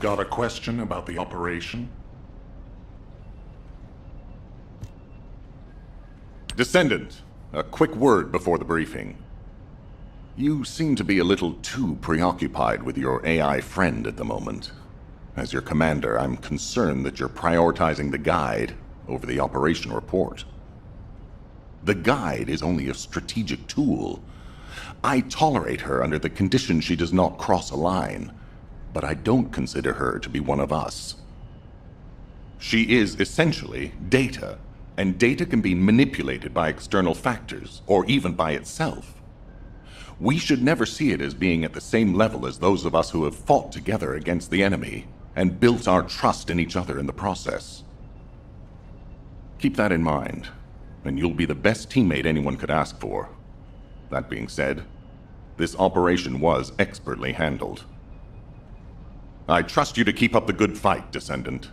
Got a question about the operation? Descendant, a quick word before the briefing. You seem to be a little too preoccupied with your AI friend at the moment. As your commander, I'm concerned that you're prioritizing the guide over the operation report. The guide is only a strategic tool. I tolerate her under the condition she does not cross a line, but I don't consider her to be one of us. She is essentially data, and data can be manipulated by external factors, or even by itself. We should never see it as being at the same level as those of us who have fought together against the enemy and built our trust in each other in the process. Keep that in mind, and you'll be the best teammate anyone could ask for. That being said, this operation was expertly handled. I trust you to keep up the good fight, Descendant.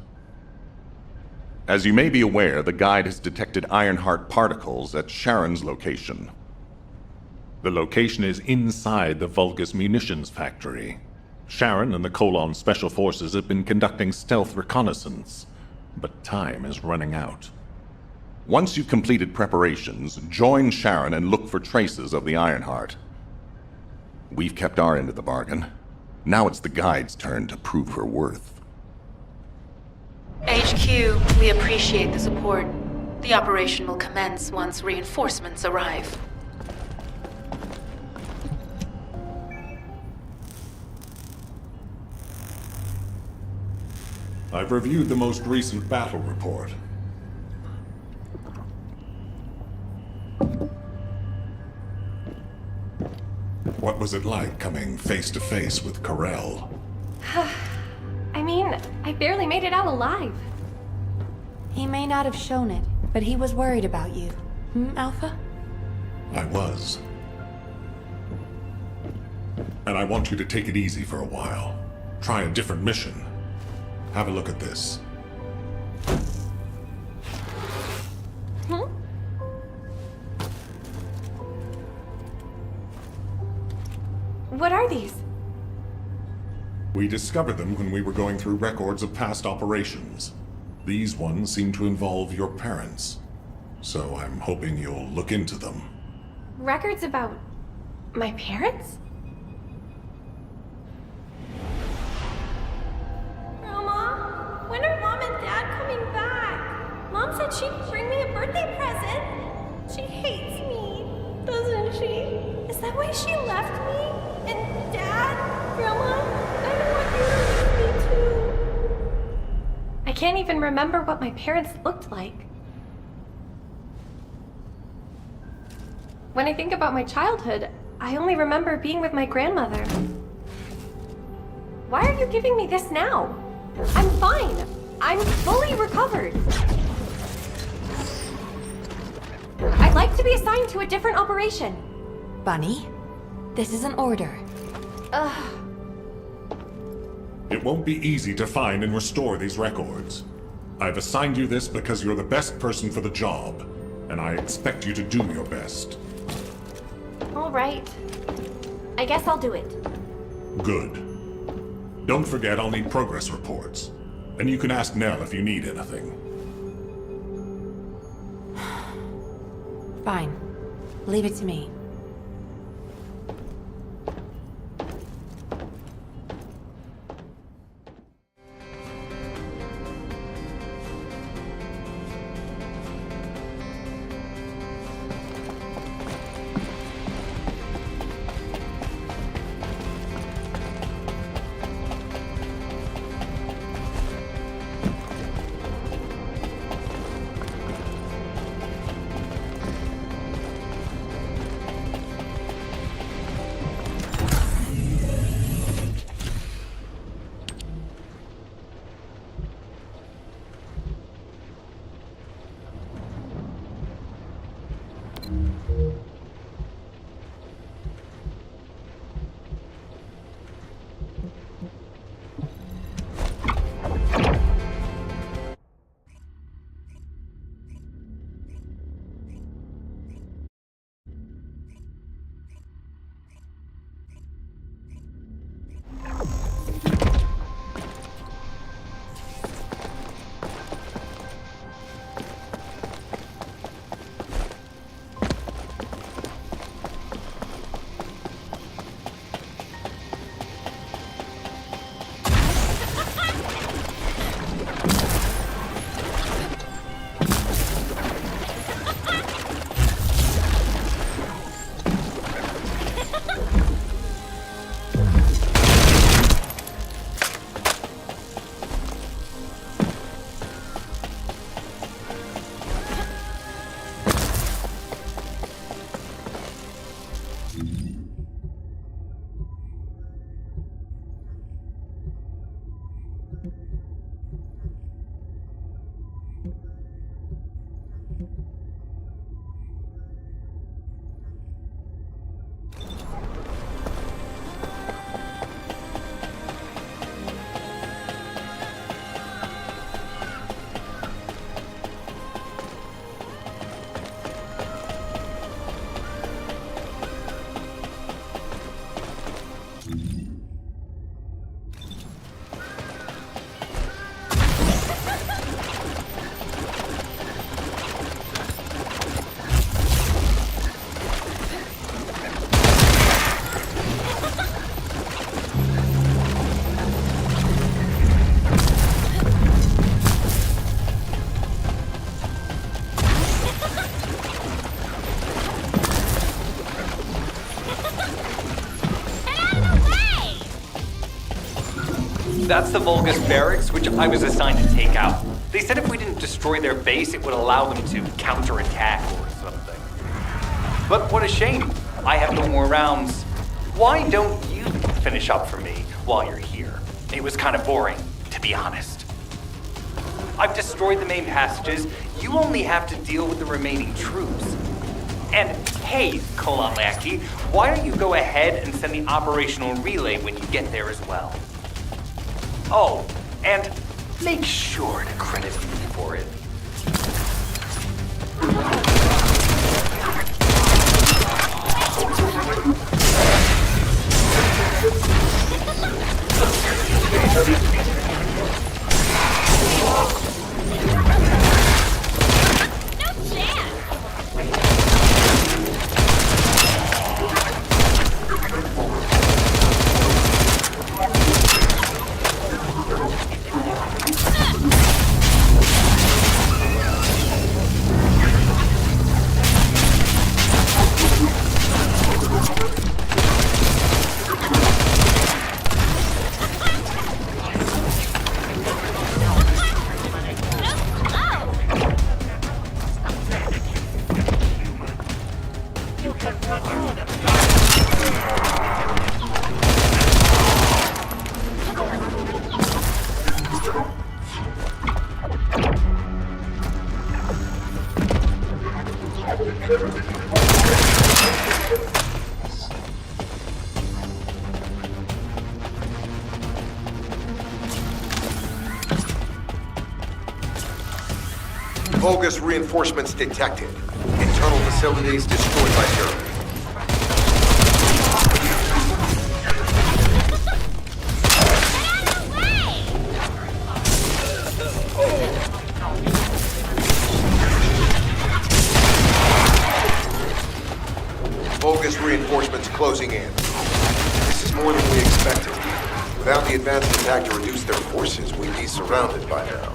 As you may be aware, the guide has detected Ironheart particles at Sharon's location. The location is inside the Vulgus munitions factory. Sharon and the Colon Special Forces have been conducting stealth reconnaissance, but time is running out. Once you've completed preparations, join Sharon and look for traces of the Ironheart. We've kept our end of the bargain. Now it's the guide's turn to prove her worth. HQ, we appreciate the support. The operation will commence once reinforcements arrive. I've reviewed the most recent battle report. What was it like coming face to face with Corell? I mean, I barely made it out alive. He may not have shown it, but he was worried about you. Alpha? I was. And I want you to take it easy for a while. Try a different mission. Have a look at this. What are these? We discovered them when we were going through records of past operations. These ones seem to involve your parents. So I'm hoping you'll look into them. Records about my parents? Grandma, when are Mom and Dad coming back? Mom said she'd bring me a birthday present. She hates me, doesn't she? Is that why she left me? And Dad? Grandma? I don't want you to leave me too. I can't even remember what my parents looked like. When I think about my childhood, I only remember being with my grandmother. Why are you giving me this now? I'm fine. I'm fully recovered. I'd like to be assigned to a different operation. Bunny, this is an order. Ugh. It won't be easy to find and restore these records. I've assigned you this because you're the best person for the job, and I expect you to do your best. All right. I guess I'll do it. Good. Don't forget I'll need progress reports. And you can ask Nell if you need anything. Fine. Leave it to me. That's the Vulgus barracks, which I was assigned to take out. They said if we didn't destroy their base, it would allow them to counterattack or something. But what a shame. I have no more rounds. Why don't you finish up for me while you're here? It was kind of boring, to be honest. I've destroyed the main passages. You only have to deal with the remaining troops. And hey, Colon Lackey, why don't you go ahead and send the operational relay when you get there as well? Oh, and make sure to credit me for it. Vulgus reinforcements detected. Internal facilities destroyed by Zerg. Vulgus reinforcements closing in. This is more than we expected. Without the advanced attack to reduce their forces, we'd be surrounded by now.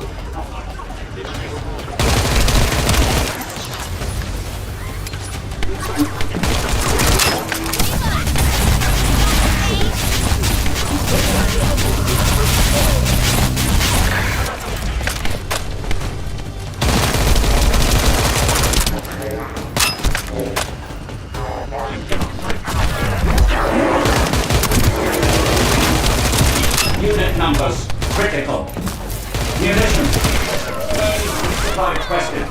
Unit numbers critical. Munitions. Supply requested.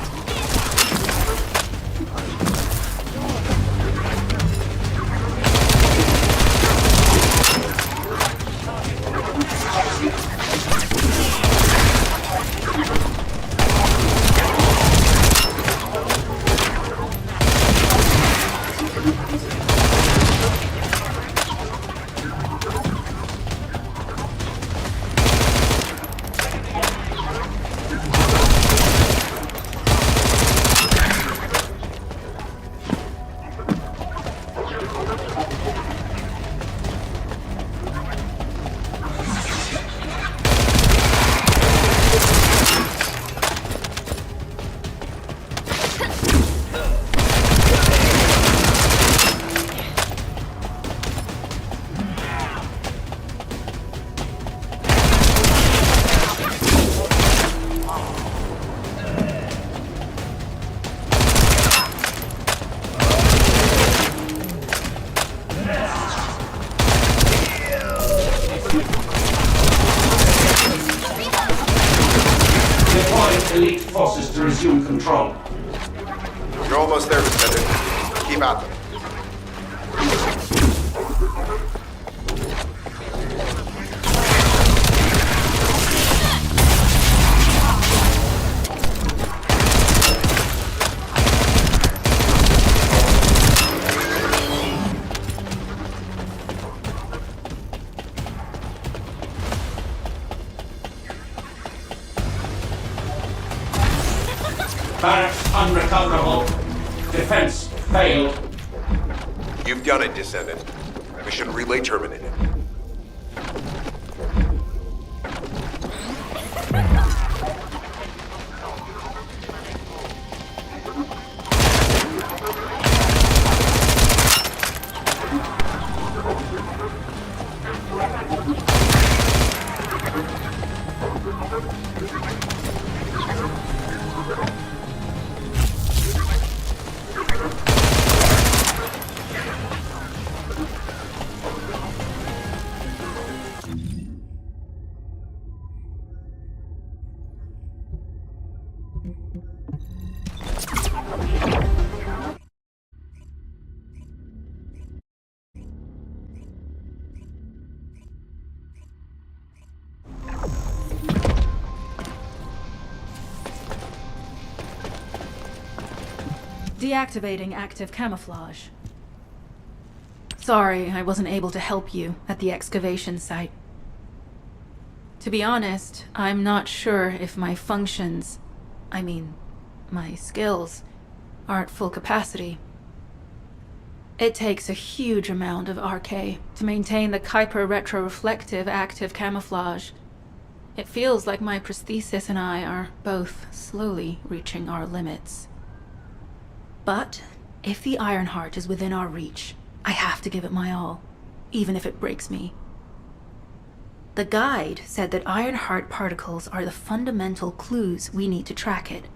elite forces to resume control. You're almost there, Descendant. Keep at them. Barracks unrecoverable. Defense failed. You've done it, Descendant. Mission relay terminated. Deactivating active camouflage. Sorry, I wasn't able to help you at the excavation site. To be honest, I'm not sure if my functions, my skills, are at full capacity. It takes a huge amount of RK to maintain the Kuiper retroreflective active camouflage. It feels like my prosthesis and I are both slowly reaching our limits. But if the Ironheart is within our reach, I have to give it my all, even if it breaks me. The guide said that Ironheart particles are the fundamental clues we need to track it.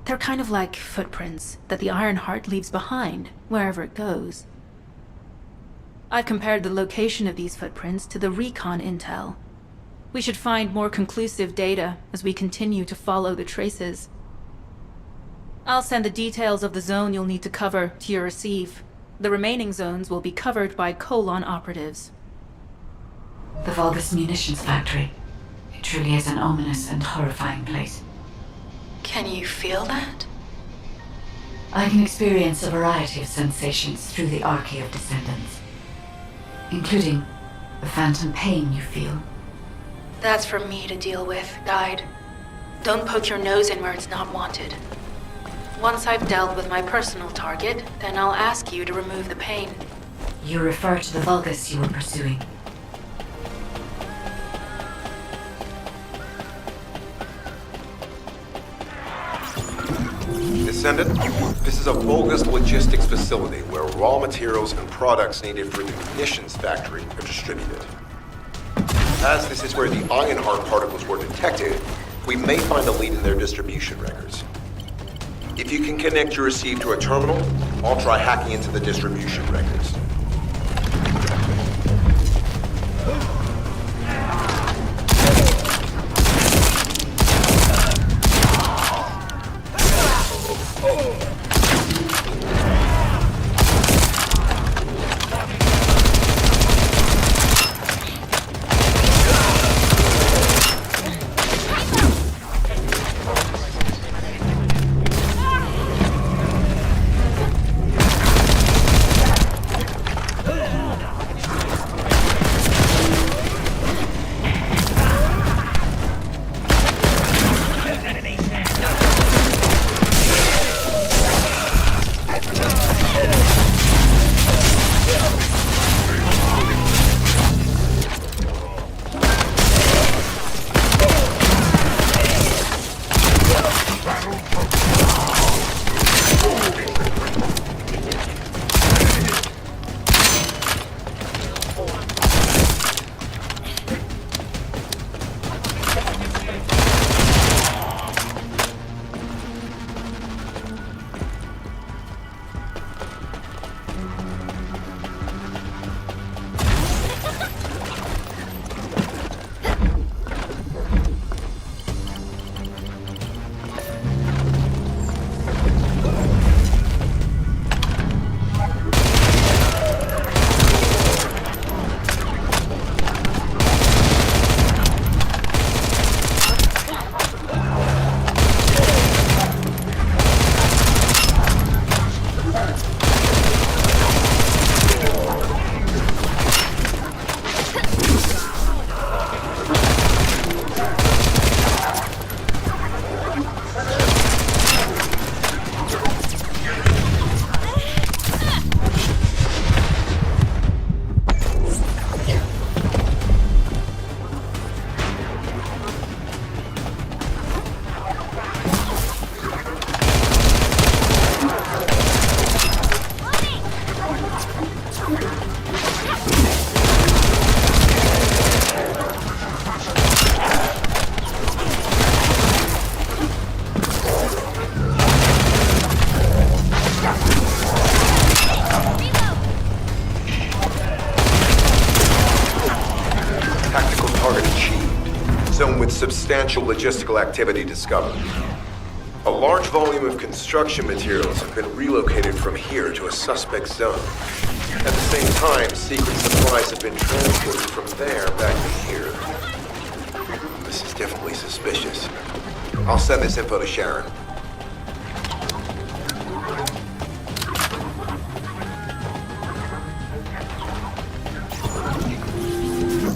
They're kind of like footprints that the Ironheart leaves behind, wherever it goes. I've compared the location of these footprints to the recon intel. We should find more conclusive data as we continue to follow the traces. I'll send the details of the zone you'll need to cover to your receive. The remaining zones will be covered by Colon operatives. The Vulgus munitions factory. It truly is an ominous and horrifying place. Can you feel that? I can experience a variety of sensations through the archy of Descendants, including the phantom pain you feel. That's for me to deal with, Guide. Don't poke your nose in where it's not wanted. Once I've dealt with my personal target, then I'll ask you to remove the pain. You refer to the Vulgus you were pursuing. Descendant, this is a Vulgus logistics facility where raw materials and products needed for the munitions factory are distributed. As this is where the Ironheart particles were detected, we may find a lead in their distribution records. If you can connect your receive to a terminal, I'll try hacking into the distribution records. substantial logistical activity discovered. A large volume of construction materials have been relocated from here to a suspect zone. At the same time, secret supplies have been transported from there back to here. This is definitely suspicious. I'll send this info to Sharon.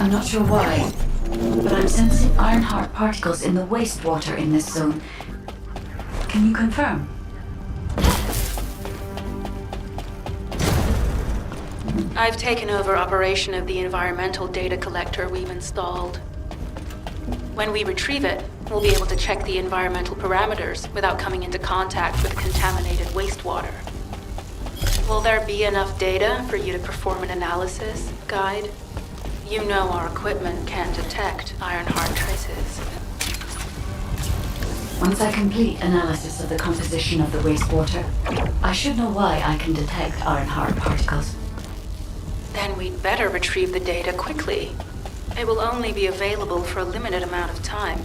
I'm not sure why, but I'm sensing Ironheart particles in the wastewater in this zone. Can you confirm? I've taken over operation of the environmental data collector we've installed. When we retrieve it, we'll be able to check the environmental parameters without coming into contact with contaminated wastewater. Will there be enough data for you to perform an analysis, Guide? You know our equipment can detect Ironheart traces. Once I complete analysis of the composition of the wastewater, I should know why I can detect Ironheart particles. Then we'd better retrieve the data quickly. It will only be available for a limited amount of time.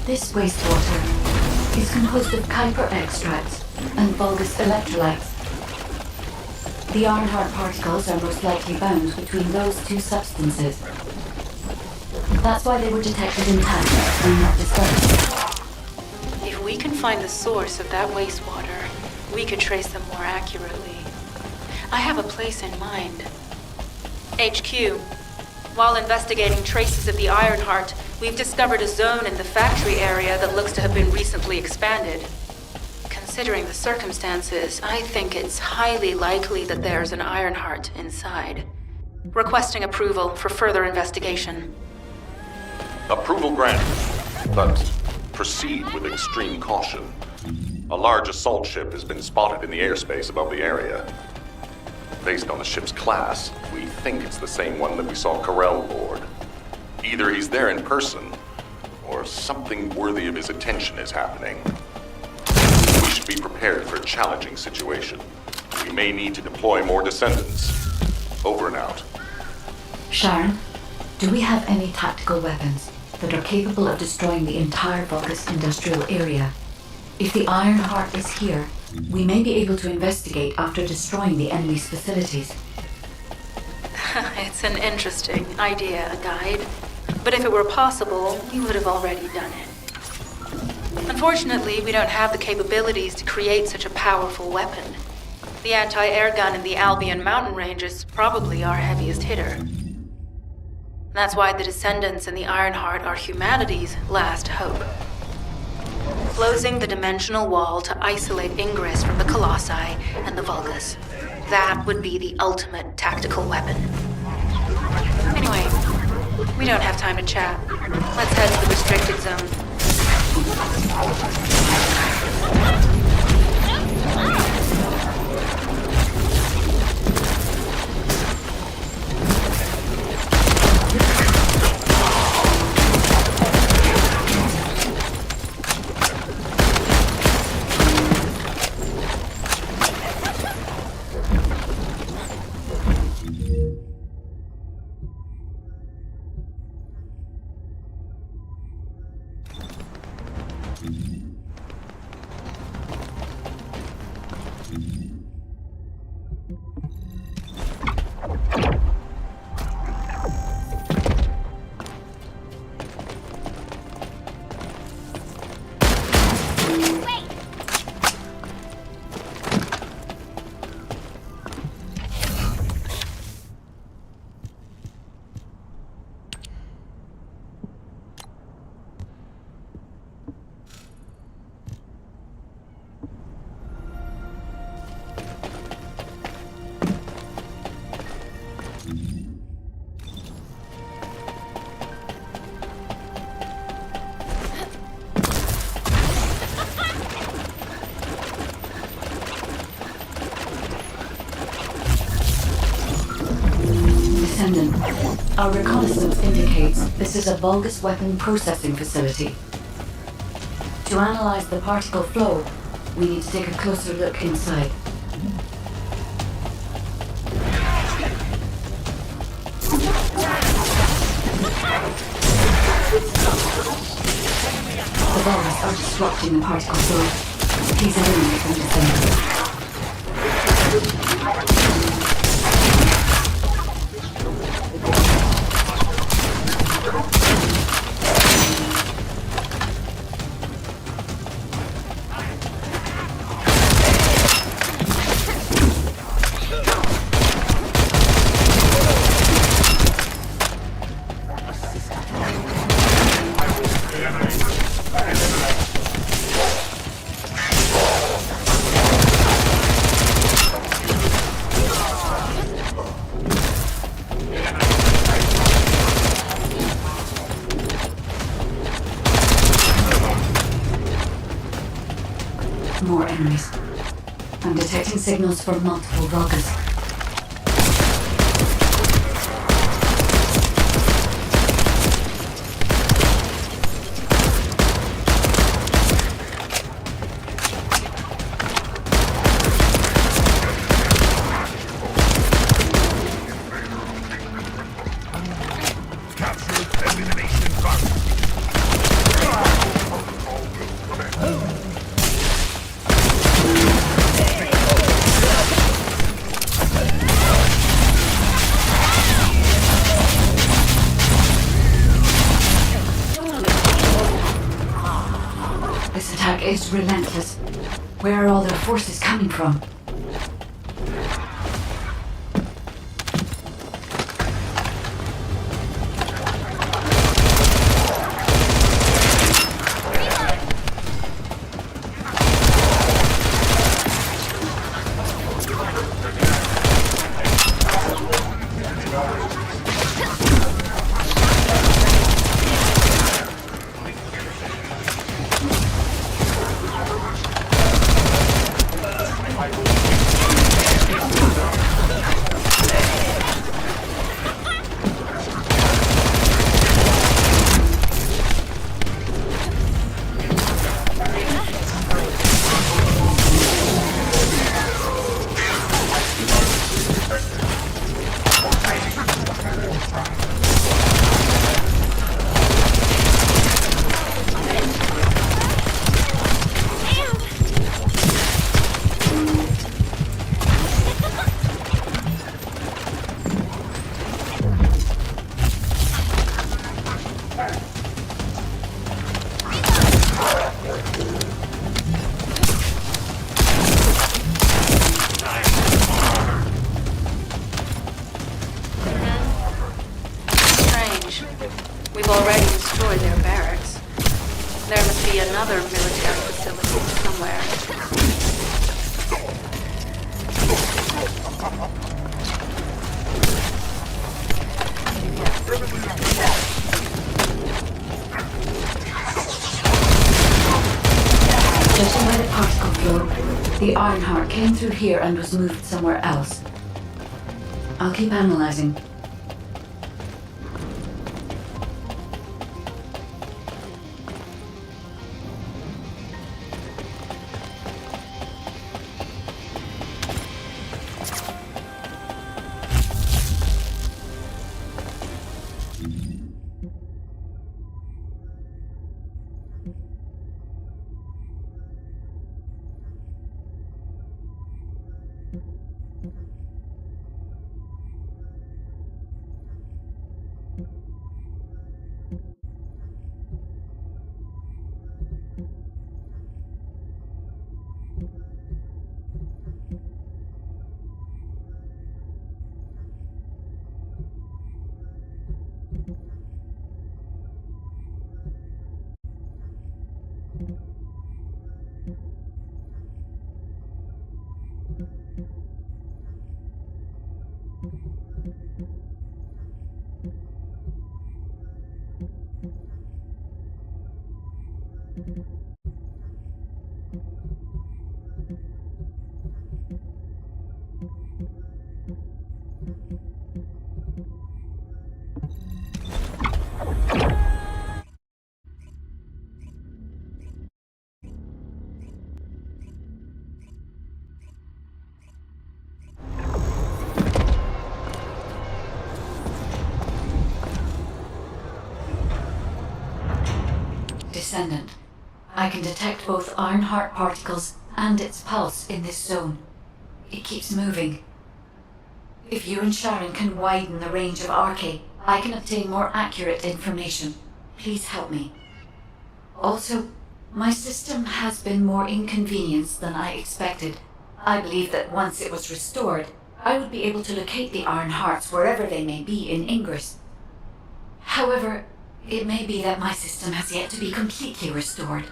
This wastewater is composed of Kuiper extracts and Vulgus electrolytes. The Ironheart particles are most likely bound between those two substances. That's why they were detected intact and not disturbed. If we can find the source of that wastewater, we could trace them more accurately. I have a place in mind. HQ. While investigating traces of the Ironheart, we've discovered a zone in the factory area that looks to have been recently expanded. Considering the circumstances, I think it's highly likely that there's an Ironheart inside. Requesting approval for further investigation. Approval granted, but proceed with extreme caution. A large assault ship has been spotted in the airspace above the area. Based on the ship's class, we think it's the same one that we saw Carell board. Either he's there in person, or something worthy of his attention is happening. We should be prepared for a challenging situation. We may need to deploy more Descendants. Over and out. Sharon, do we have any tactical weapons that are capable of destroying the entire Vulgus industrial area? If the Ironheart is here, we may be able to investigate after destroying the enemy's facilities. It's an interesting idea, Guide. But if it were possible, we would have already done it. Unfortunately, we don't have the capabilities to create such a powerful weapon. The anti-air gun in the Albion mountain range is probably our heaviest hitter. That's why the Descendants and the Ironheart are humanity's last hope. Closing the dimensional wall to isolate ingress from the Colossi and the Vulgus. That would be the ultimate tactical weapon. Anyway, we don't have time to chat. Let's head to the restricted zone. Descendant. Our reconnaissance indicates this is a Vulgus weapon processing facility. To analyze the particle flow, we need to take a closer look inside. The Vulgus are disrupting the particle flow. Please eliminate them, Descendant. More enemies. I'm detecting signals from multiple Vulgus. This attack is relentless. Where are all their forces coming from? We've already destroyed their barracks. There must be another military facility somewhere. Judging by the particle flow, the Ironheart came through here and was moved somewhere else. I'll keep analyzing. Descendant. I can detect both Ironheart particles and its pulse in this zone. It keeps moving. If you and Sharon can widen the range of Arche, I can obtain more accurate information. Please help me. Also, my system has been more inconvenienced than I expected. I believe that once it was restored, I would be able to locate the Ironhearts wherever they may be in Ingress. However, it may be that my system has yet to be completely restored.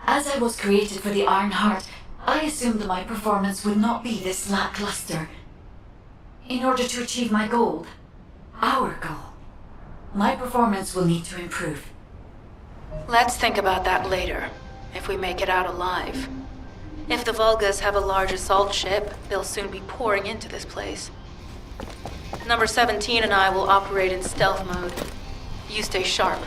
As I was created for the Ironheart, I assumed that my performance would not be this lackluster. In order to achieve my goal, our goal, my performance will need to improve. Let's think about that later, if we make it out alive. If the Vulgas have a large assault ship, they'll soon be pouring into this place. Number 17 and I will operate in stealth mode. You stay sharp.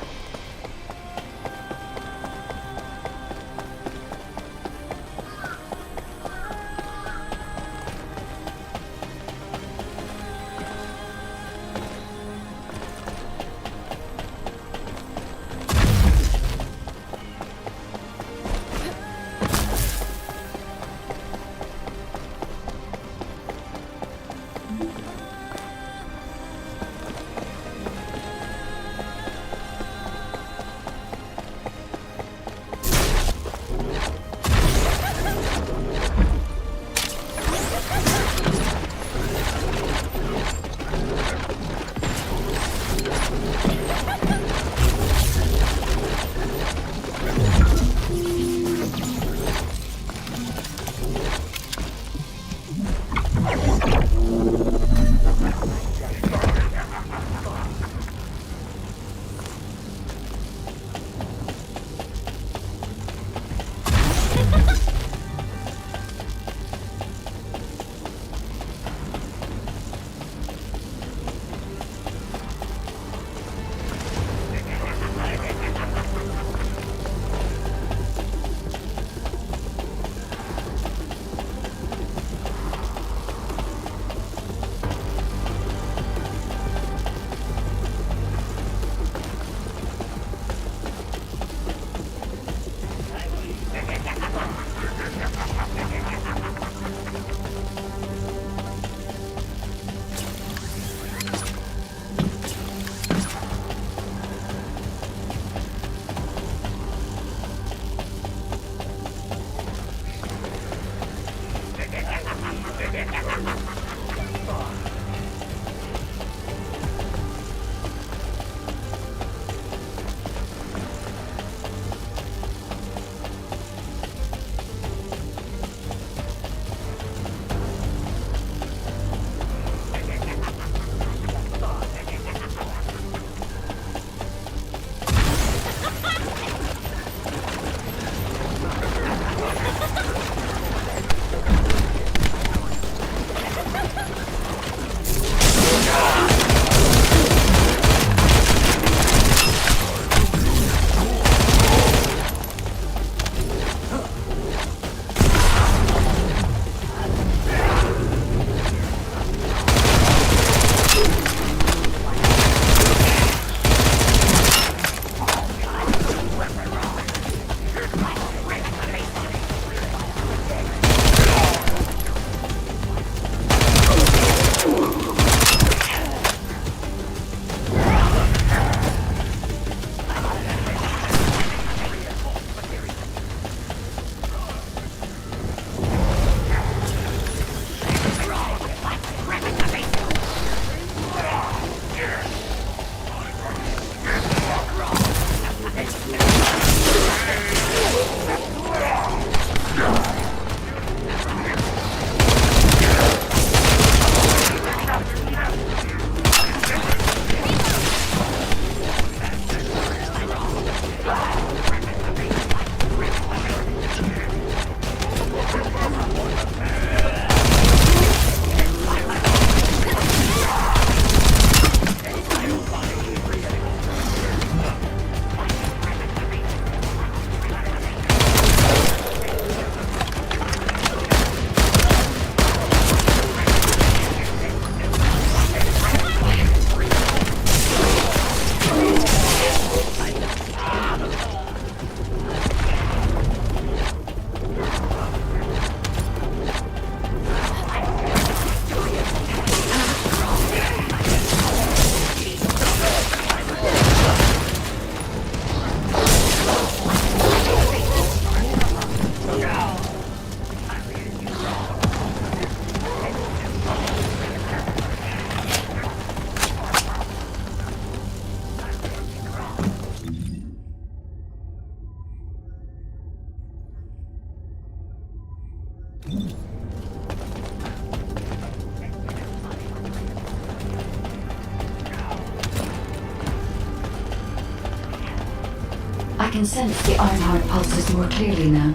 I can sense the Ironheart pulses more clearly now.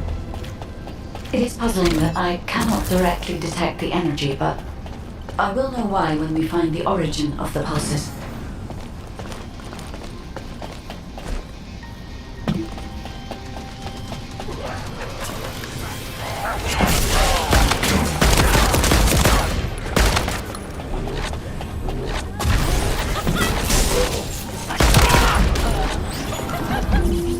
It is puzzling that I cannot directly detect the energy, but I will know why when we find the origin of the pulses.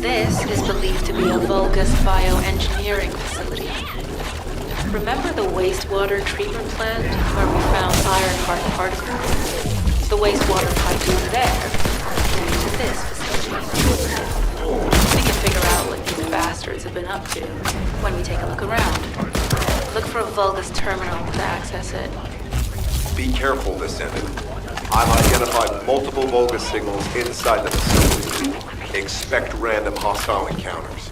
This is believed to be a Vulgus bioengineering facility. Remember the wastewater treatment plant where we found Ironheart particles? The wastewater pipes over there to this facility. We can figure out what these bastards have been up to when we take a look around. Look for a Vulgus terminal to access it. Be careful, Descendant. I've identified multiple Vulgus signals inside the facility. Expect random hostile encounters.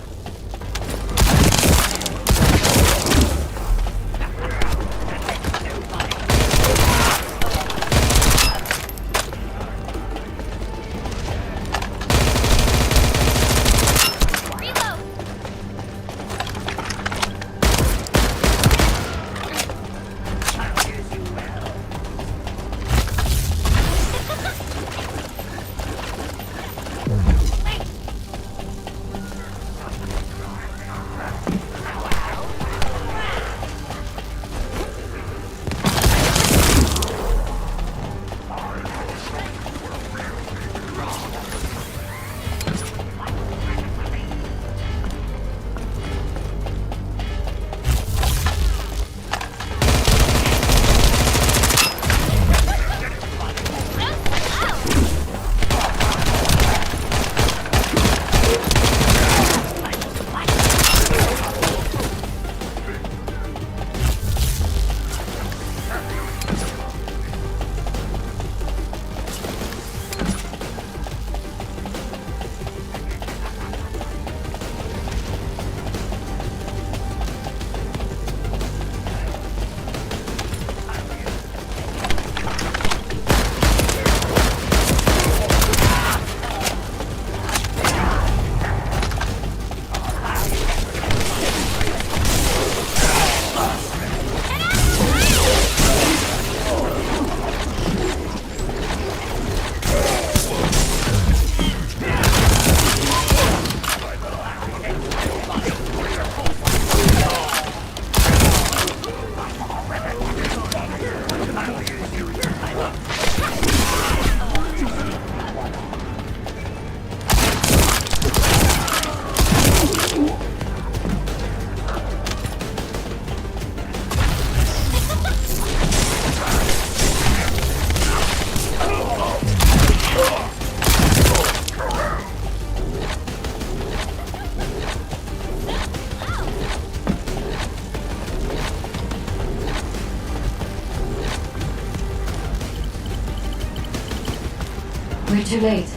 We're too late.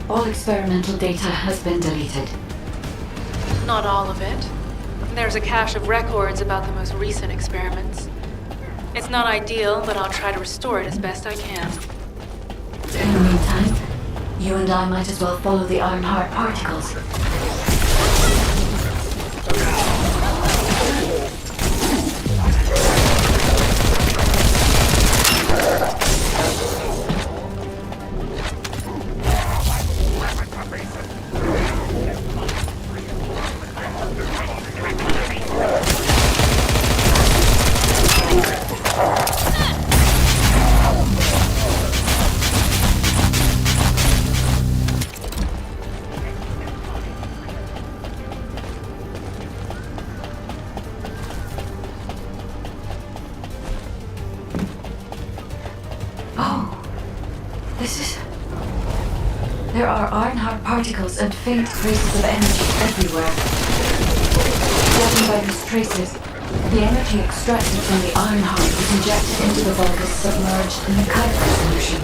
All experimental data has been deleted. Not all of it. There's a cache of records about the most recent experiments. It's not ideal, but I'll try to restore it as best I can. In the meantime, you and I might as well follow the Ironheart particles. There are Ironheart particles and faint traces of energy everywhere. Judging by these traces, the energy extracted from the Ironheart was injected into the Vulgus submerged in the Kuiper solution.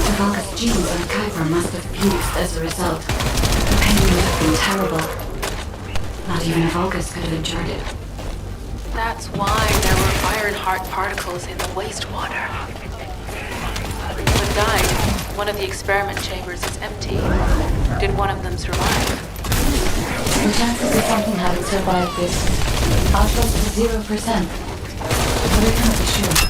The Vulgus genes on Kuiper must have fused as a result. The pain would have been terrible. Not even a Vulgus could have endured it. That's why there were Ironheart particles in the wastewater. When dying, One of the experiment chambers is empty. Did one of them survive? The chances of something having survived this are close to 0%. But I can't be sure.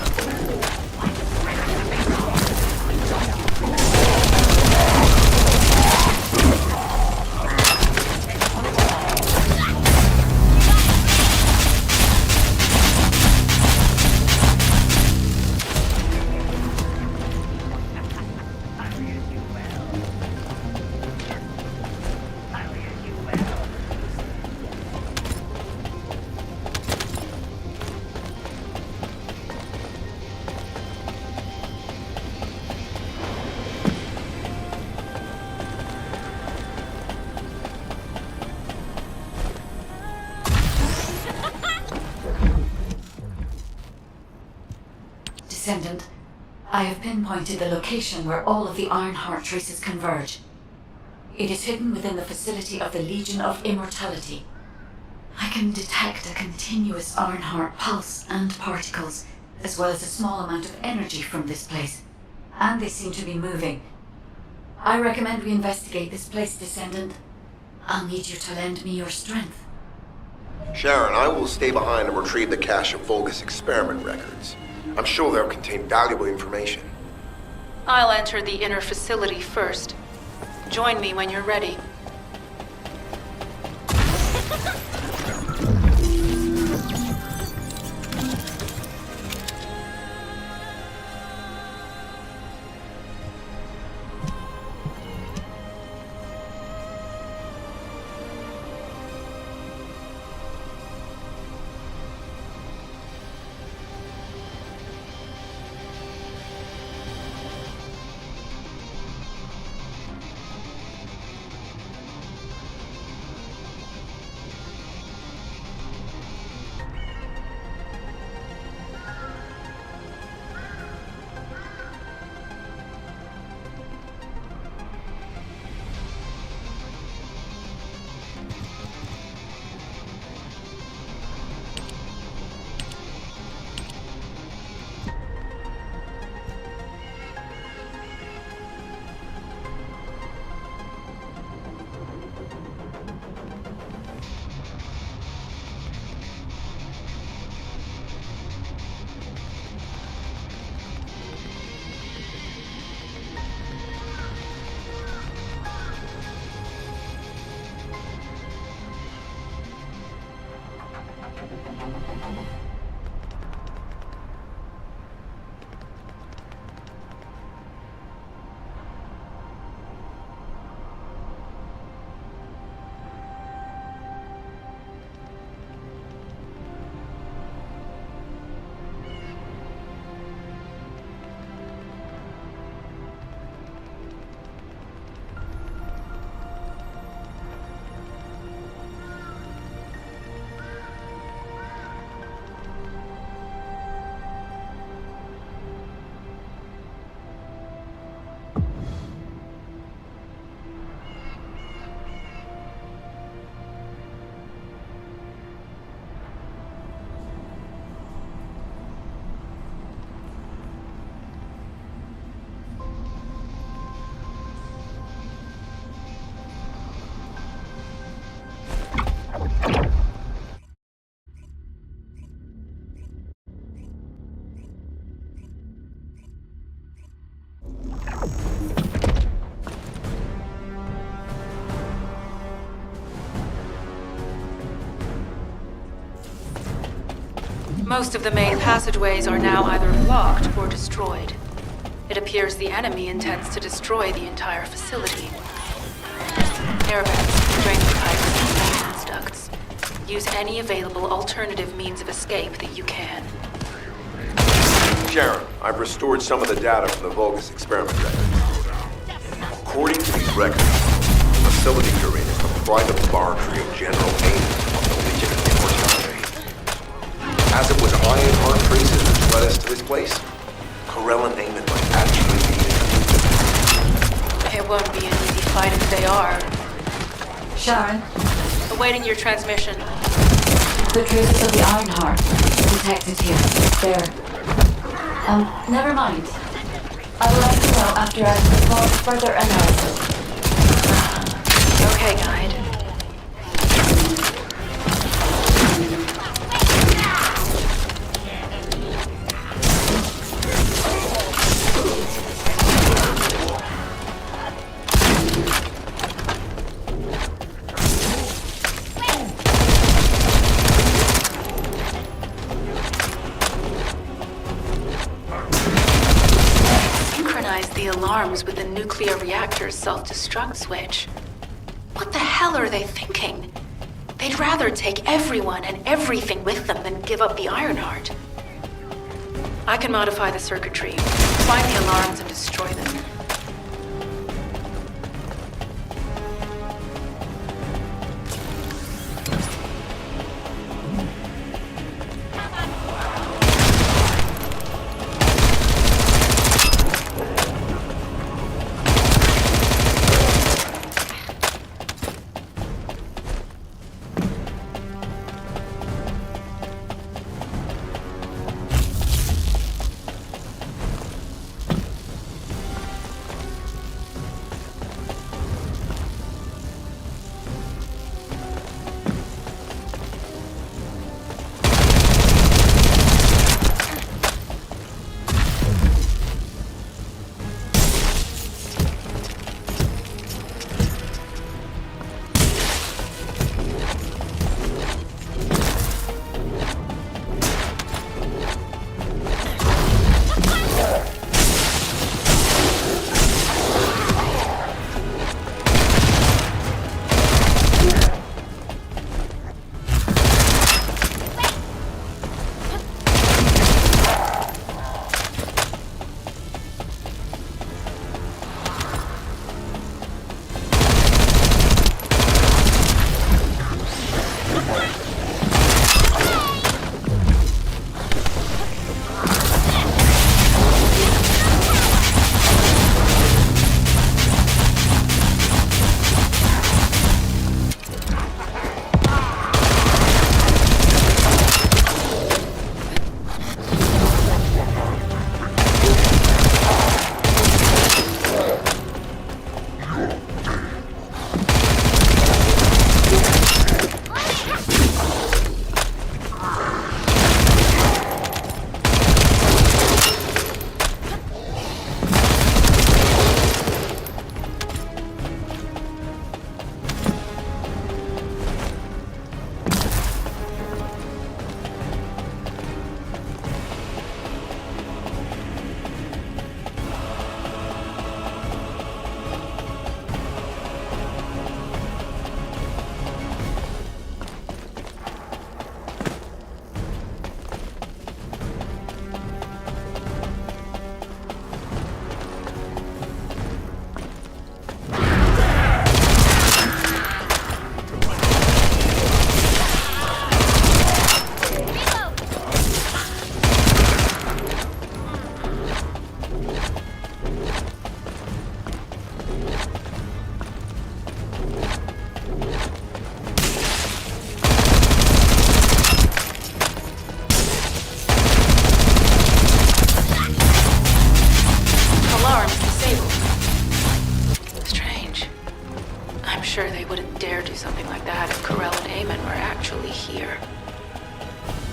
Descendant, I have pinpointed the location where all of the Ironheart traces converge. It is hidden within the facility of the Legion of Immortality. I can detect a continuous Ironheart pulse and particles, as well as a small amount of energy from this place. And they seem to be moving. I recommend we investigate this place, Descendant. I'll need you to lend me your strength. Sharon, I will stay behind and retrieve the cache of Vulgus experiment records. I'm sure they'll contain valuable information. I'll enter the inner facility first. Join me when you're ready. Most of the main passageways are now either blocked or destroyed. It appears the enemy intends to destroy the entire facility. Airbags, drain the pipes, and maintenance ducts. Use any available alternative means of escape that you can. Sharon, I've restored some of the data from the Vulgus experiment records. According to these records, the facility you're in is the private laboratory of General Amos of the Legion of Immortality. As it was Ironheart traces that led us to this place, Corell and Naaman might actually be in. It won't be an easy fight if they are. Sharon, Awaiting your transmission. the traces of the Ironheart detected here. There. Never mind. I will let you know after I've performed further analysis. Okay, guide. Synchronize the alarms with the nuclear reactor's self-destruct switch. What the hell are they thinking? They'd rather take everyone and everything with them than give up the Ironheart. I can modify the circuitry, find the alarms and destroy them.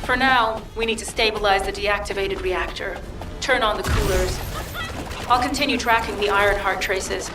For now, we need to stabilize the deactivated reactor, turn on the coolers. I'll continue tracking the Ironheart traces.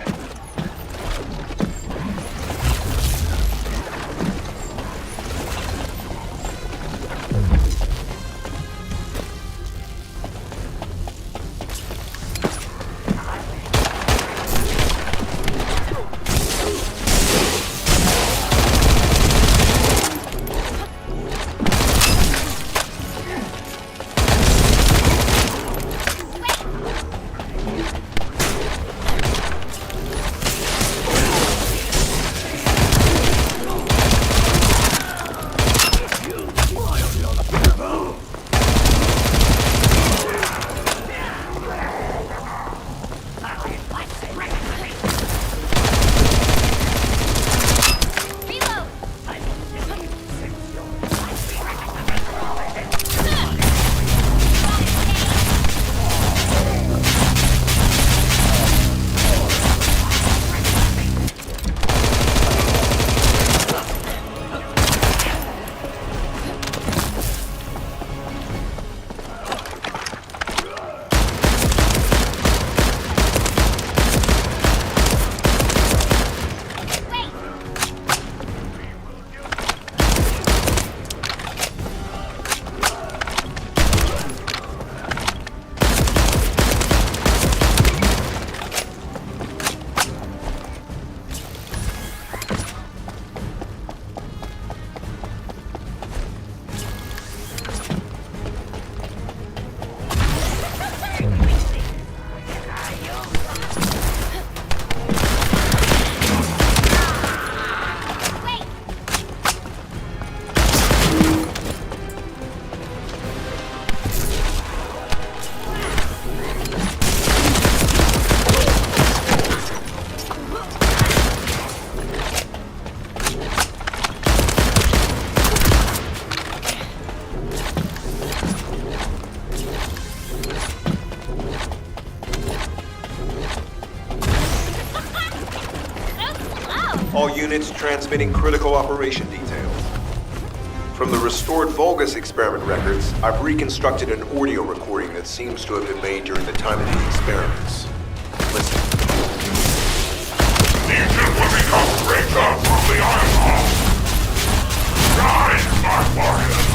All units transmitting critical operation details. From the restored Vulgus experiment records, I've reconstructed an audio recording that seems to have been made during the time of the experiments. Listen. Legion will become greater from the Iron Heart. Rise, my warriors!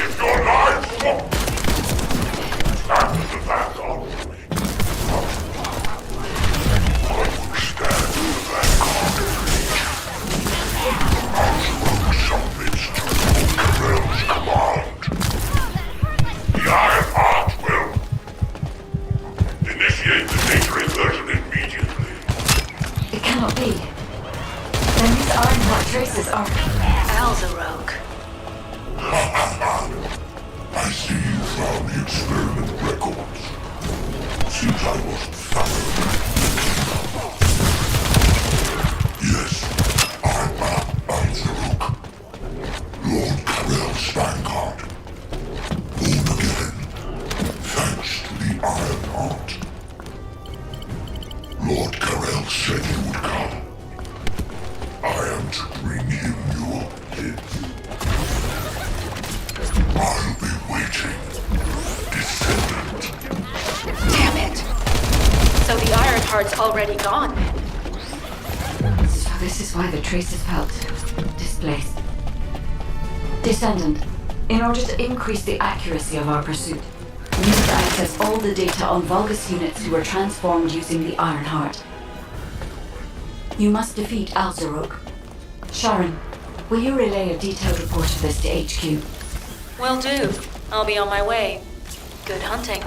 If your lives fall, stand as a vanguard with me. I will stand as a vanguard of Legion. Submits to Lord Karel's command. The Iron Heart will initiate the data inversion immediately. It cannot be. Then these Ironheart traces are... Alzarogue. I see you found the experiment records. Seems I wasn't thorough. Yes, I'm Alzarogue. Lord Karel's vanguard. Born again, thanks to the Iron Heart. Lord Karel said you would come. I am to bring him your head. I'll be waiting, Descendant. Damn it! So the Ironheart's already gone. So this is why the traces felt displaced. Descendant, in order to increase the accuracy of our pursuit, we need to access all the data on Vulgus units who were transformed using the Ironheart. You must defeat Alzarogue. Sharon, will you relay a detailed report of this to HQ? Will do. I'll be on my way. Good hunting.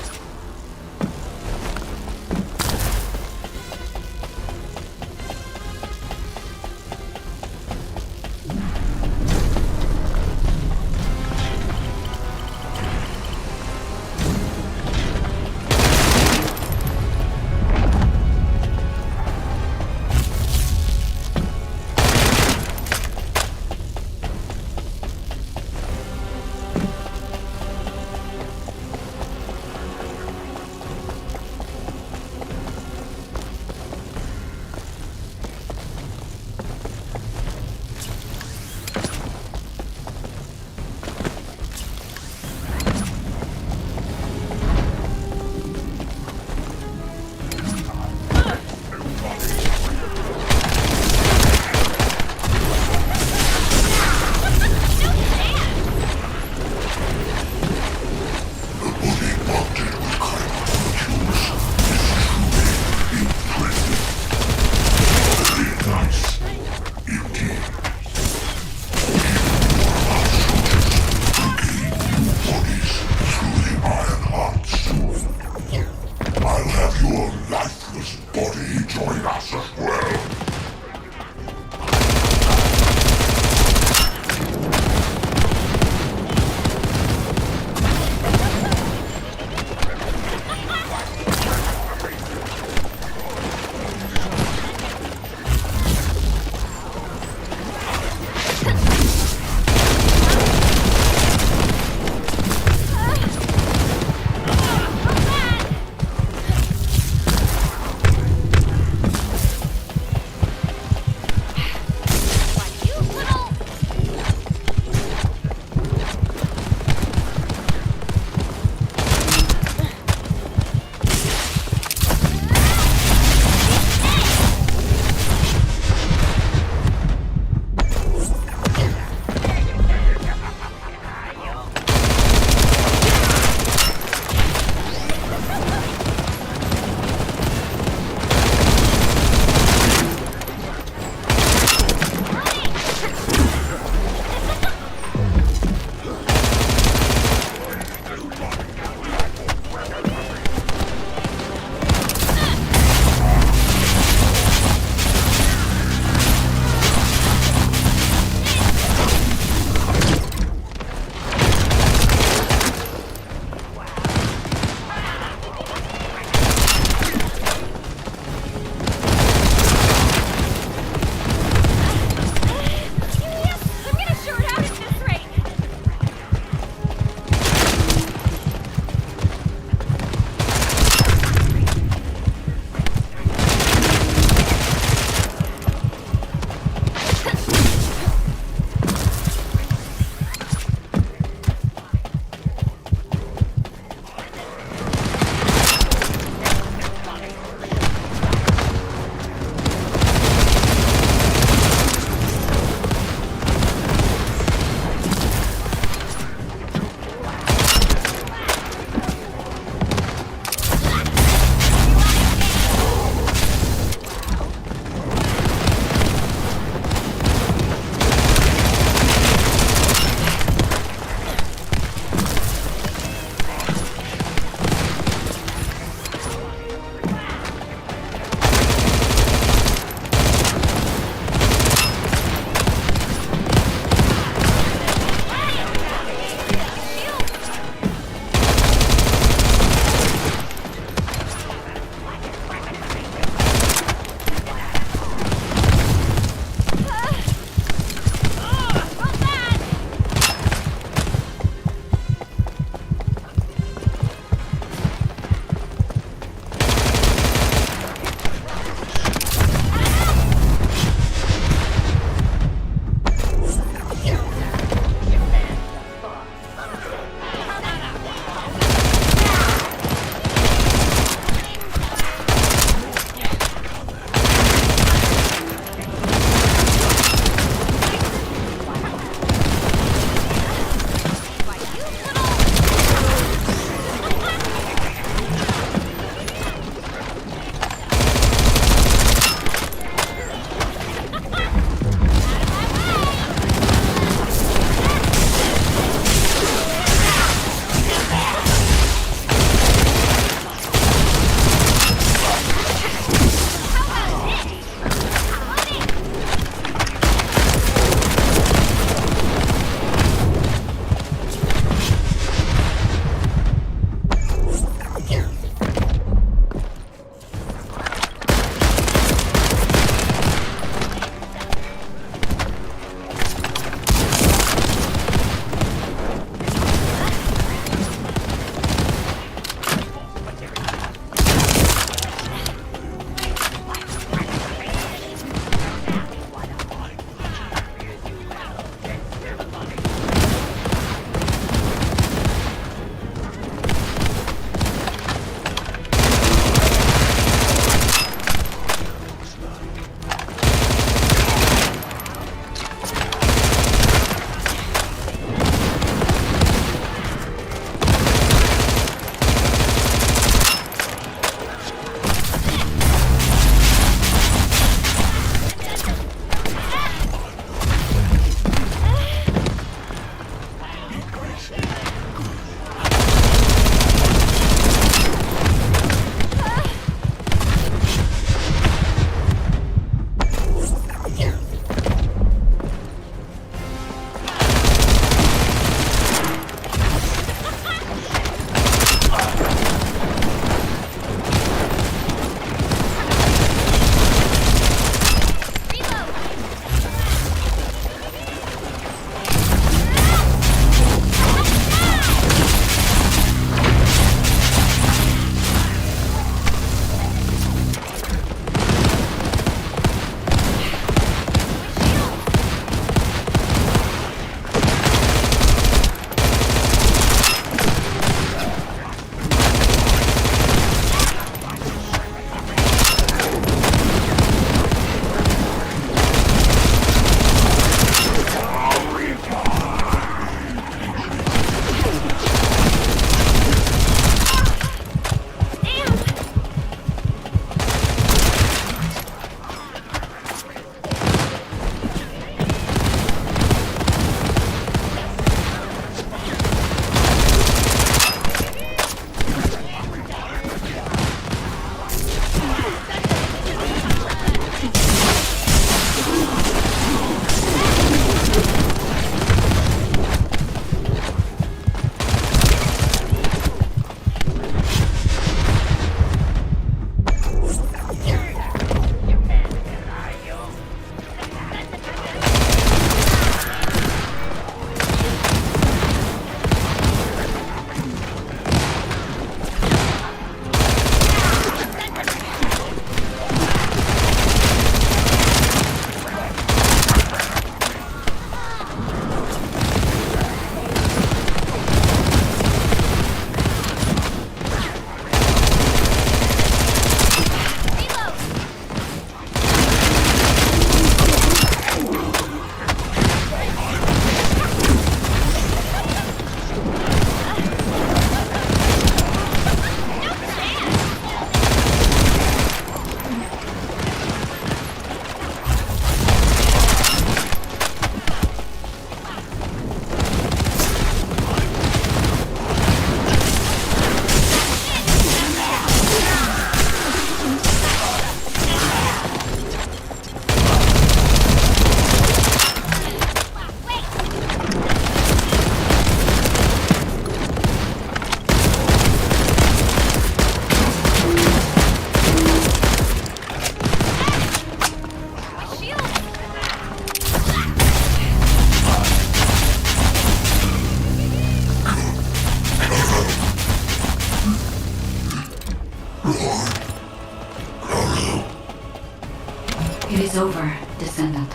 is over, Descendant.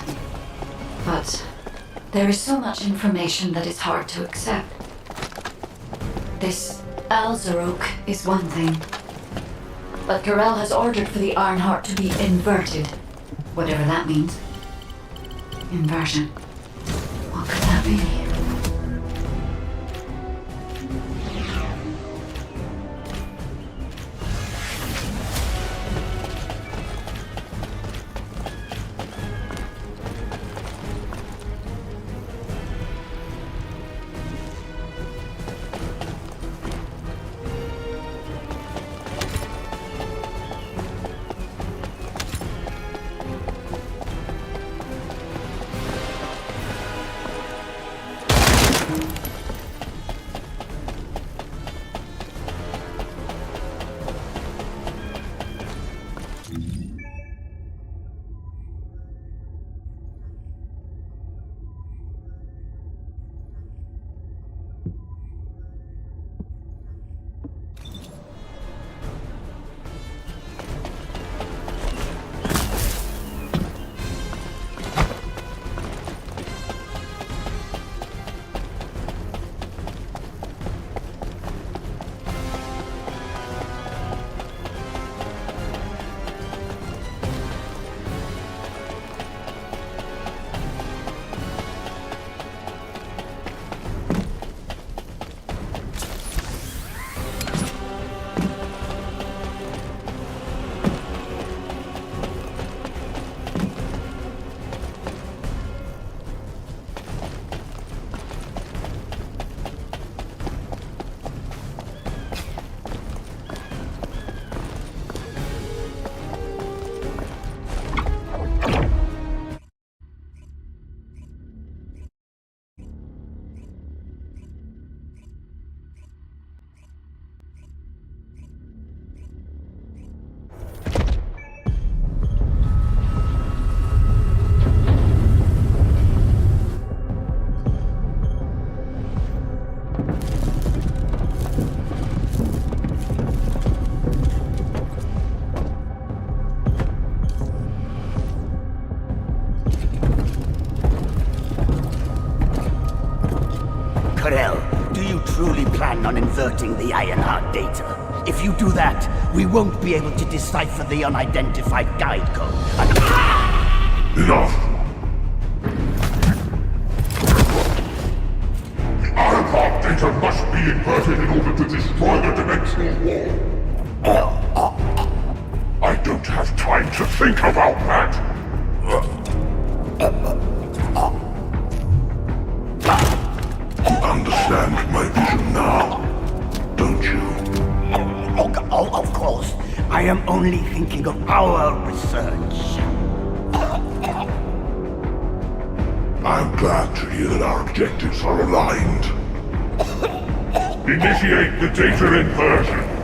But there is so much information that is hard to accept. This Alzarok is one thing. But Corel has ordered for the Ironheart to be inverted. Whatever that means. Inversion. What could that be? Do you truly plan on inverting the Ironheart data? If you do that, we won't be able to decipher the unidentified guide code. Enough! The Ironheart data must be inverted in order to destroy the dimensional wall. I don't have time to think about that! Understand my vision now, don't you? Oh, of course. I am only thinking of our research. I'm glad to hear that our objectives are aligned. Initiate the data inversion.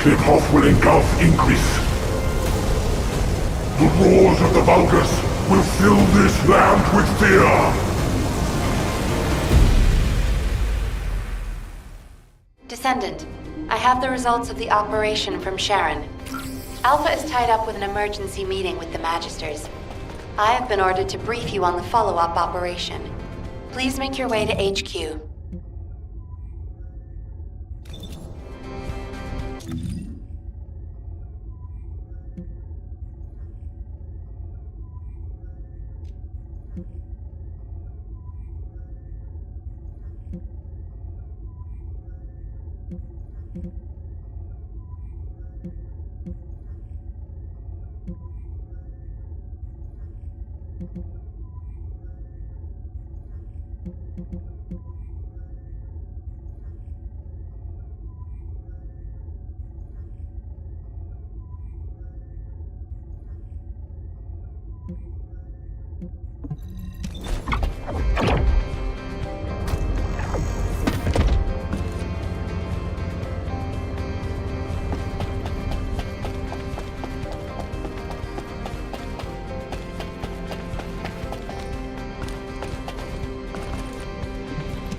Tip-off will engulf Increase. The roars of the Vulgus will fill this land with fear! Descendant, I have the results of the operation from Sharon. Alpha is tied up with an emergency meeting with the Magisters. I have been ordered to brief you on the follow-up operation. Please make your way to HQ.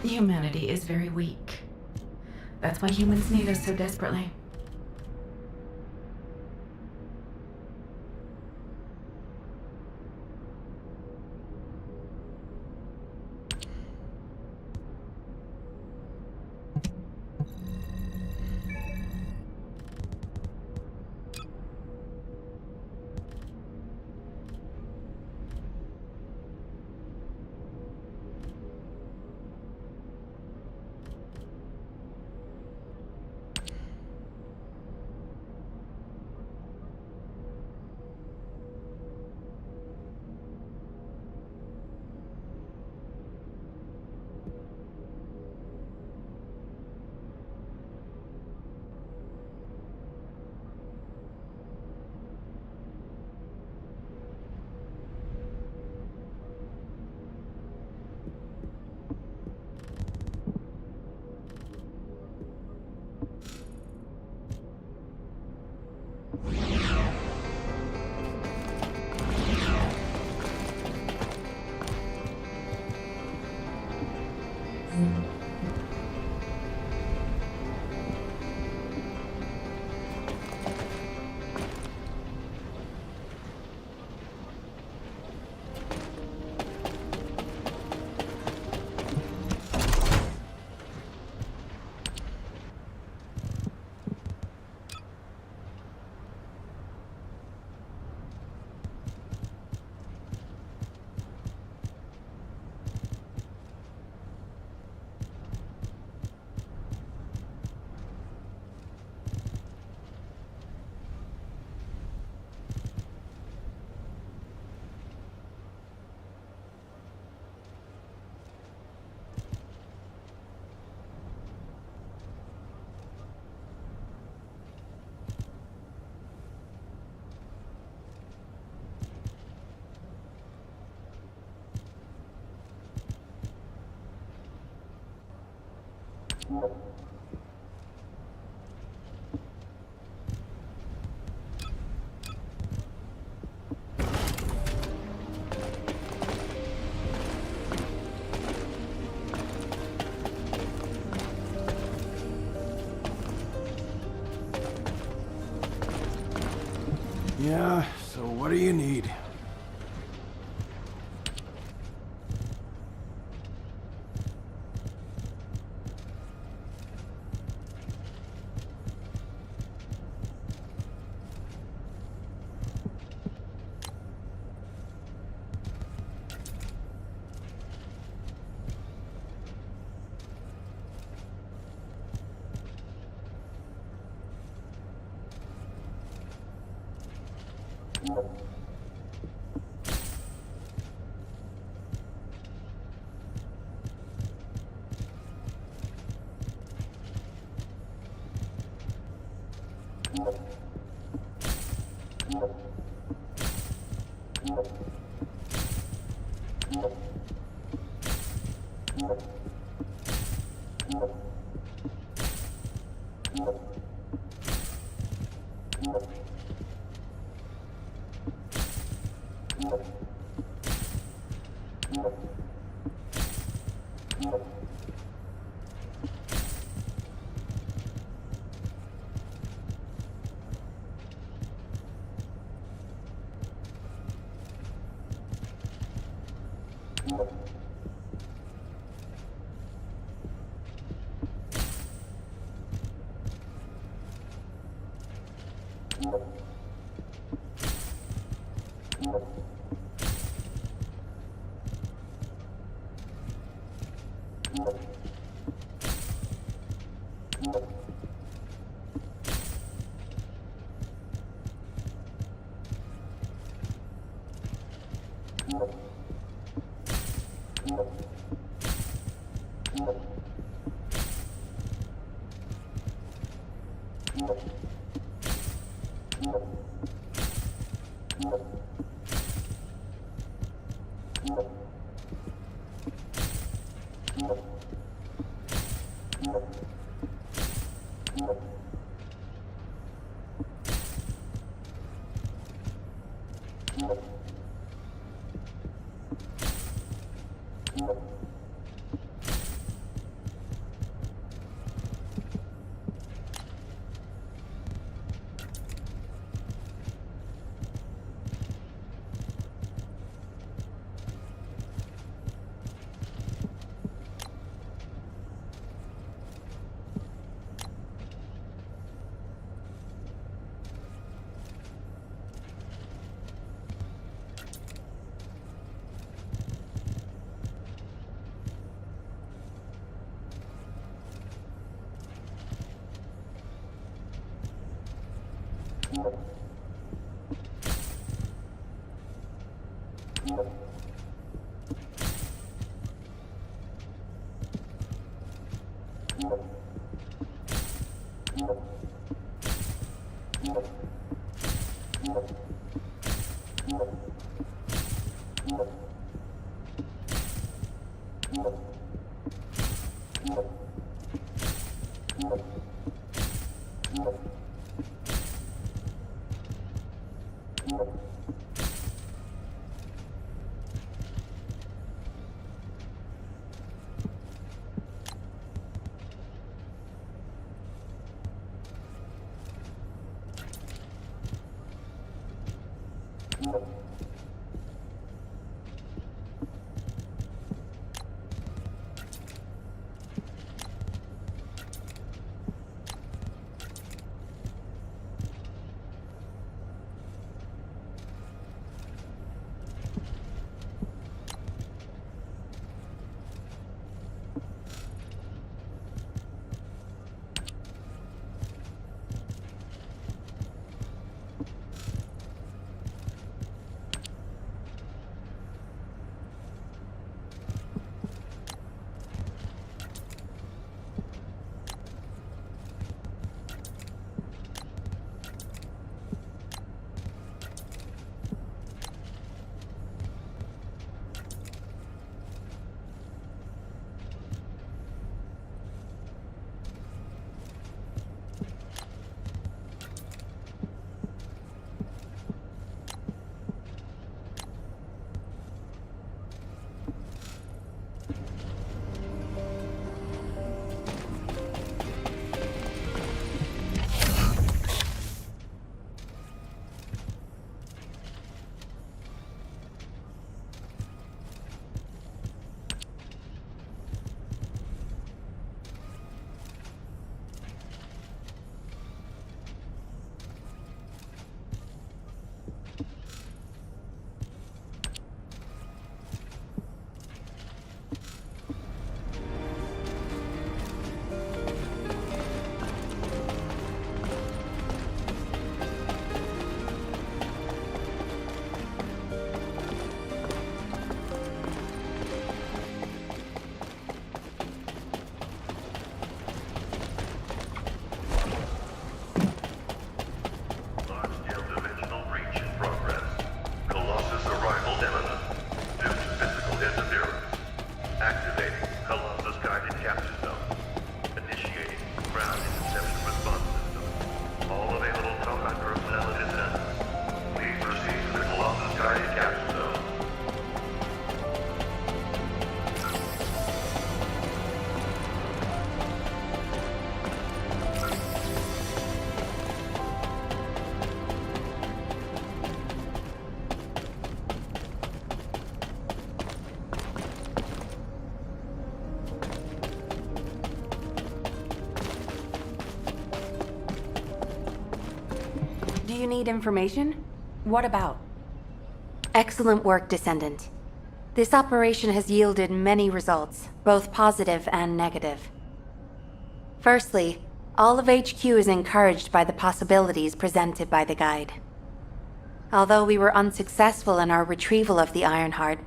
Humanity is very weak. That's why humans need us so desperately. Yeah, so what do you need? Do you need information? What about? Excellent work, Descendant. This operation has yielded many results, both positive and negative. Firstly, all of HQ is encouraged by the possibilities presented by the guide. Although we were unsuccessful in our retrieval of the Ironheart,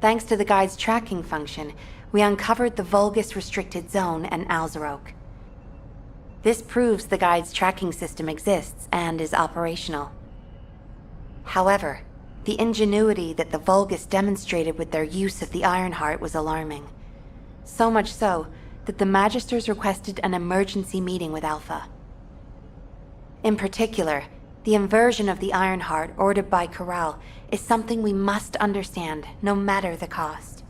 thanks to the guide's tracking function, we uncovered the Vulgus restricted zone and Alzarok. This proves the guide's tracking system exists and is operational. However, the ingenuity that the Vulgus demonstrated with their use of the Ironheart was alarming. So much so that the Magisters requested an emergency meeting with Alpha. In particular, the inversion of the Ironheart ordered by Corral is something we must understand, no matter the cost.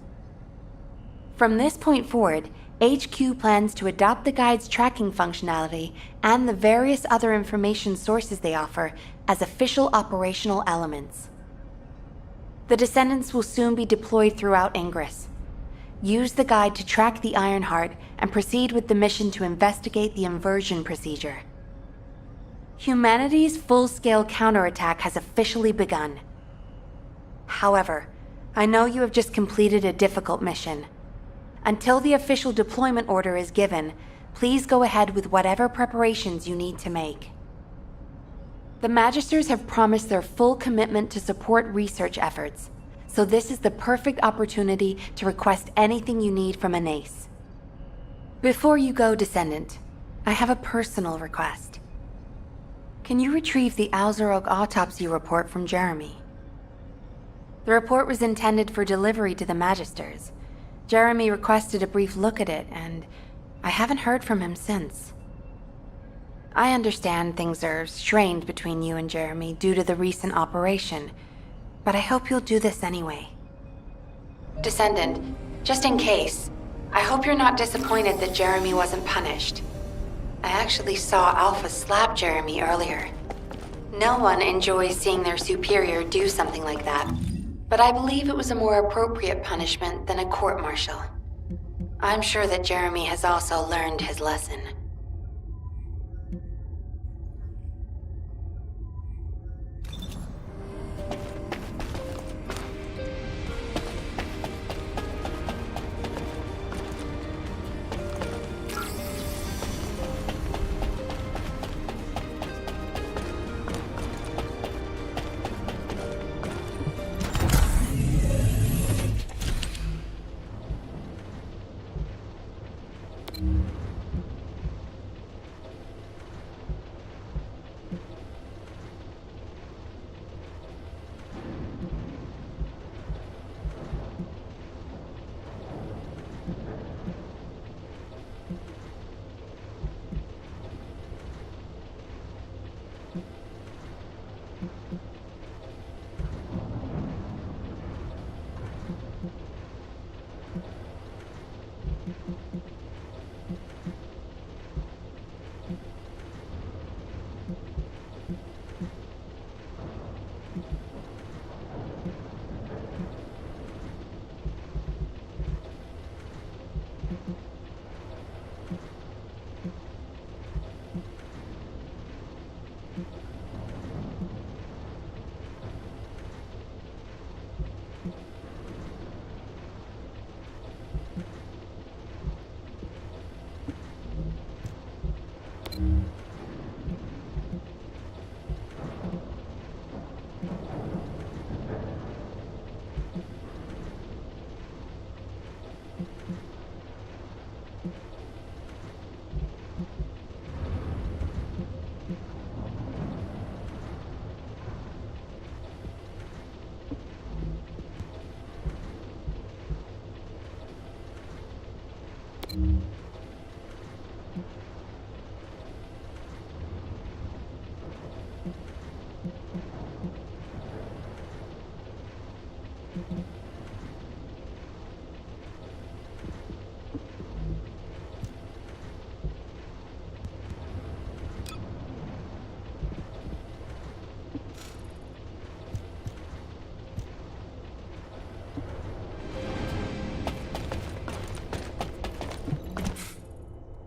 From this point forward, HQ plans to adopt the guide's tracking functionality and the various other information sources they offer as official operational elements. The Descendants will soon be deployed throughout Ingress. Use the guide to track the Ironheart and proceed with the mission to investigate the inversion procedure. Humanity's full-scale counterattack has officially begun. However, I know you have just completed a difficult mission. Until the official deployment order is given, please go ahead with whatever preparations you need to make. The Magisters have promised their full commitment to support research efforts, so this is the perfect opportunity to request anything you need from Anais. Before you go, Descendant, I have a personal request. Can you retrieve the Alzarok autopsy report from Jeremy? The report was intended for delivery to the Magisters. Jeremy requested a brief look at it, and I haven't heard from him since. I understand things are strained between you and Jeremy due to the recent operation, but I hope you'll do this anyway. Descendant, just in case, I hope you're not disappointed that Jeremy wasn't punished. I actually saw Alpha slap Jeremy earlier. No one enjoys seeing their superior do something like that, but I believe it was a more appropriate punishment than a court-martial. I'm sure that Jeremy has also learned his lesson.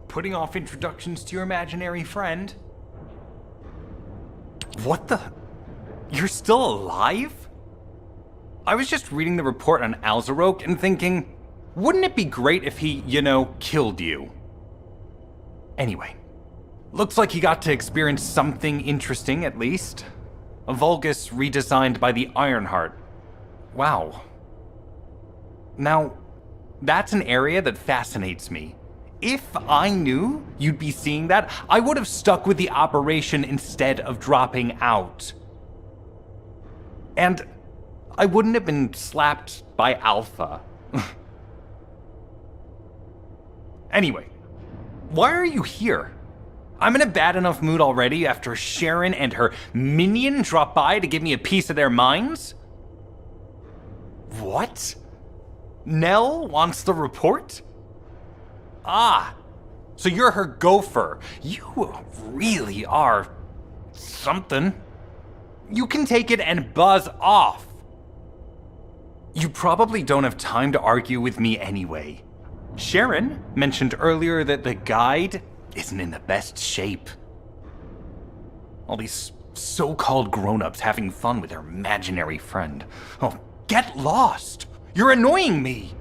Putting off introductions to your imaginary friend? What the? You're still alive? I was just reading the report on Alzarok and thinking, wouldn't it be great if he, killed you? Anyway, looks like he got to experience something interesting at least. A Vulgus redesigned by the Ironheart. Wow. Now, that's an area that fascinates me. If I knew you'd be seeing that, I would have stuck with the operation instead of dropping out. And I wouldn't have been slapped by Alpha. Anyway, why are you here? I'm in a bad enough mood already after Sharon and her minion drop by to give me a piece of their minds? What? Nell wants the report? Ah, so you're her gopher. You really are something. You can take it and buzz off. You probably don't have time to argue with me anyway. Sharon mentioned earlier that the guide isn't in the best shape. All these so-called grown-ups having fun with their imaginary friend. Oh, get lost! You're annoying me!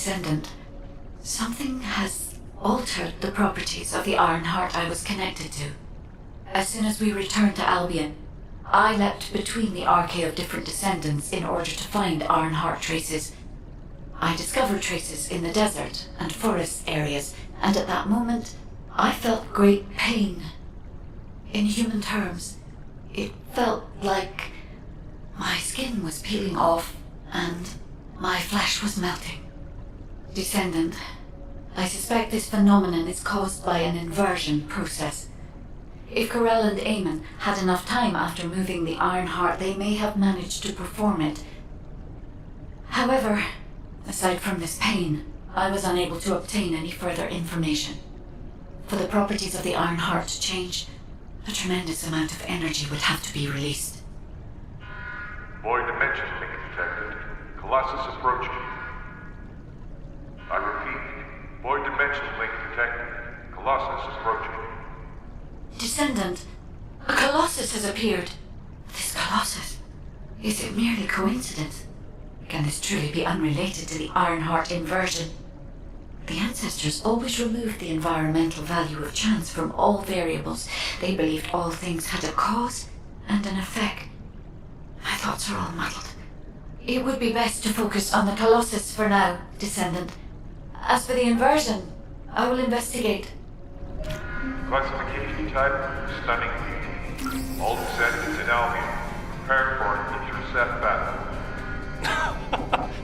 Descendant, something has altered the properties of the Ironheart I was connected to. As soon as we returned to Albion, I leapt between the arcade of different Descendants in order to find Ironheart traces. I discovered traces in the desert and forest areas, and at that moment, I felt great pain. In human terms, it felt like my skin was peeling off and my flesh was melting. Descendant, I suspect this phenomenon is caused by an inversion process. If Corell and Eamon had enough time after moving the Ironheart, they may have managed to perform it. However, aside from this pain, I was unable to obtain any further information. For the properties of the Ironheart to change, a tremendous amount of energy would have to be released. Void dimension link detected. Colossus approaching. I repeat, void dimension link detected. Colossus approaching. Descendant, a Colossus has appeared. This Colossus, is it merely coincidence? Can this truly be unrelated to the Ironheart inversion? The ancestors always removed the environmental value of chance from all variables. They believed all things had a cause and an effect. My thoughts are all muddled. It would be best to focus on the Colossus for now, Descendant. As for the inversion, I will investigate. Classification type, stunning beauty. All Descendants in Albion. Prepare for an intercept battle.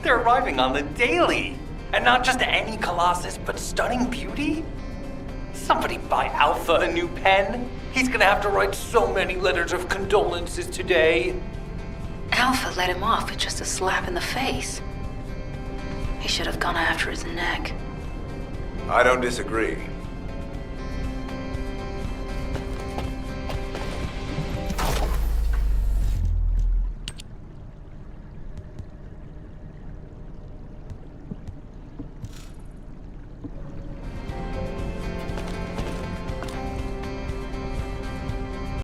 They're arriving on the daily! And not just any Colossus, but stunning beauty? Somebody buy Alpha a new pen? He's gonna have to write so many letters of condolences today. Alpha let him off with just a slap in the face. He should have gone after his neck. I don't disagree.